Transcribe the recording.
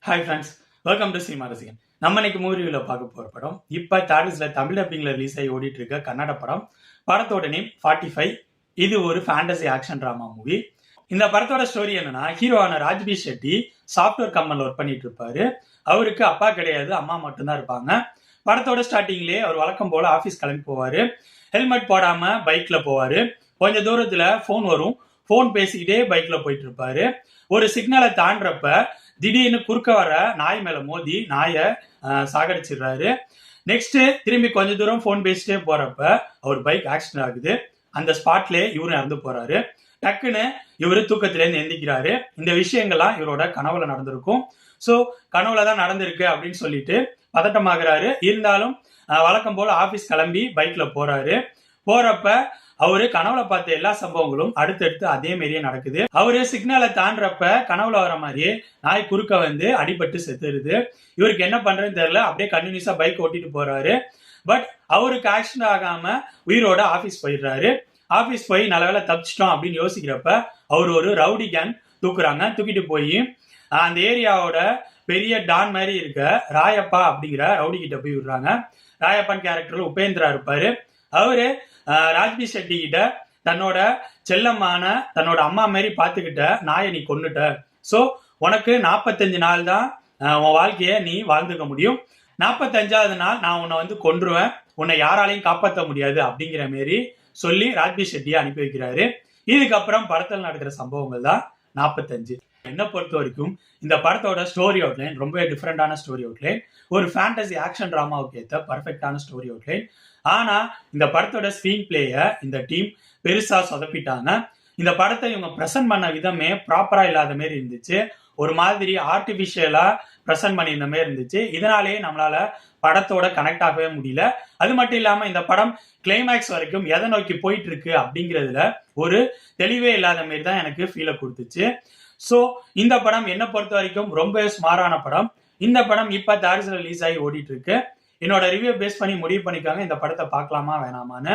Hi friends, welcome to cinema ரசிகன். நம்ம இன்னைக்கு மூவி ரிவ்யூல பார்க்க போற படம் இப்ப தாரிஸ்ல தமிழ் டப்பிங்ல ரிலீஸ் ஆகி ஓடிட்டு இருக்க கன்னட படம். படத்தோட நேம் 45. இது ஒரு ஃபேண்டசி ஆக்ஷன் டிராமா மூவி. இந்த படத்தோட ஸ்டோரி என்னன்னா, ஹீரோவான ராஜ்பி ஷெட்டி சாஃப்ட்வேர் கம்பெனில ஒர்க் பண்ணிட்டு இருப்பாரு. அவருக்கு அப்பா கிடையாது, அம்மா மட்டும்தான் இருப்பாங்க. படத்தோட ஸ்டார்டிங்லேயே அவர் வழக்கம் போல ஆபீஸ் கிளம்பி போவாரு. ஹெல்மெட் போடாம பைக்ல போவாரு. கொஞ்ச தூரத்துல போன் வரும். போன் பேசிக்கிட்டே பைக்ல போயிட்டு இருப்பாரு. ஒரு சிக்னலை தாண்டறப்ப திடீர்னு குறுக்க வர நாய் மேல மோதி நாயை சாகடிச்சிடுறாரு. நெக்ஸ்ட் திரும்பி கொஞ்ச தூரம் போன் பேசிட்டே போறப்ப அவர் பைக் ஆக்சிடென்ட் ஆகுது. அந்த ஸ்பாட்லயே இவரும் இறந்து போறாரு. டக்குன்னு இவரு தூக்கத்திலேருந்து எந்திக்கிறாரு. இந்த விஷயங்கள்லாம் இவரோட கனவுல நடந்திருக்கும். ஸோ கனவுல தான் நடந்திருக்கு அப்படின்னு சொல்லிட்டு பதட்டமாகறாரு. இருந்தாலும் வழக்கம் போல ஆபீஸ் கிளம்பி பைக்ல போறாரு. போறப்ப அவரு கனவுல பார்த்த எல்லா சம்பவங்களும் அடுத்தடுத்து அதே மாதிரியே நடக்குது. அவரு சிக்னலை தாண்டறப்ப கனவுல வர மாதிரியே நாய் குறுக்க வந்து அடிபட்டு செத்துருது. இவருக்கு என்ன பண்றதுன்னு தெரியல. அப்படியே கண்டினியூஸா பைக் ஓட்டிட்டு போறாரு. பட் அவருக்கு ஆக்சிடென்ட் ஆகாம உயிரோட ஆபீஸ் போயிடுறாரு. ஆபீஸ் போய் நல்ல வேலை தப்பிச்சிட்டோம் அப்படின்னு யோசிக்கிறப்ப அவர் ஒரு ரவுடி கேங் தூக்குறாங்க. தூக்கிட்டு போய் அந்த ஏரியாவோட பெரிய டான் மாதிரி இருக்க ராயப்பா அப்படிங்கிற ரவுடி கிட்ட போய் விடுறாங்க. ராயப்பான் கேரக்டர்ல உபேந்திரா இருப்பாரு. அவரு ராஜ்பி ஷெட்டி கிட்ட தன்னோட செல்லம்மான தன்னோட அம்மா மாதிரி பார்த்துக்கிட்ட நாயை நீ கொன்னுட்ட, ஸோ உனக்கு 45 நாள் தான் உன் வாழ்க்கைய நீ வாழ்ந்துக்க முடியும். 45வது நாள் நான் உன்னை வந்து கொன்றுவேன், உன்னை யாராலையும் காப்பாற்ற முடியாது அப்படிங்கிற மாரி சொல்லி ராஜ்பி ஷெட்டியை அனுப்பி வைக்கிறாரு. இதுக்கப்புறம் படத்தில் நடக்கிற சம்பவங்கள் தான் 45. என்னை பொறுத்த வரைக்கும் இந்த படத்தோட ஸ்டோரி அவுட்லைன் ரொம்ப டிஃப்ரெண்டான ஸ்டோரி அவுட்லைன். ஒரு ஃபேண்டசி ஆக்ஷன் டிராமாவுக்கு ஏற்ற பர்ஃபெக்டான ஸ்டோரி அவுட்லைன். ஆனா இந்த படத்தோட ஸ்கிரீன் பிளேய இந்த டீம் பெருசா சொதப்பிட்டாங்க. இந்த படத்தை இவங்க பிரசன்ட் பண்ண விதமே ப்ராப்பரா இல்லாத மாதிரி இருந்துச்சு. ஒரு மாதிரி ஆர்டிபிஷியலா பிரசன்ட் பண்ணியிருந்த மாதிரி இருந்துச்சு. இதனாலேயே நம்மளால படத்தோட கனெக்ட் ஆகவே முடியல. அது மட்டும் இல்லாம இந்த படம் கிளைமேக்ஸ் வரைக்கும் எதை நோக்கி போயிட்டு இருக்கு அப்படிங்கிறதுல ஒரு தெளிவே இல்லாத மாதிரி தான் எனக்கு ஃபீலை கொடுத்துச்சு. ஸோ இந்த படம் என்னை பொறுத்த வரைக்கும் ரொம்ப சுமாரான படம். இந்த படம் இப்ப தாரிஸ்ல ரிலீஸ் ஆகி ஓடிட்டு இருக்கு. என்னோட ரிவ்யூ பேஸ் பண்ணி முடிவு பண்ணிக்காங்க இந்த படத்தை பார்க்கலாமா வேணாமான்னு.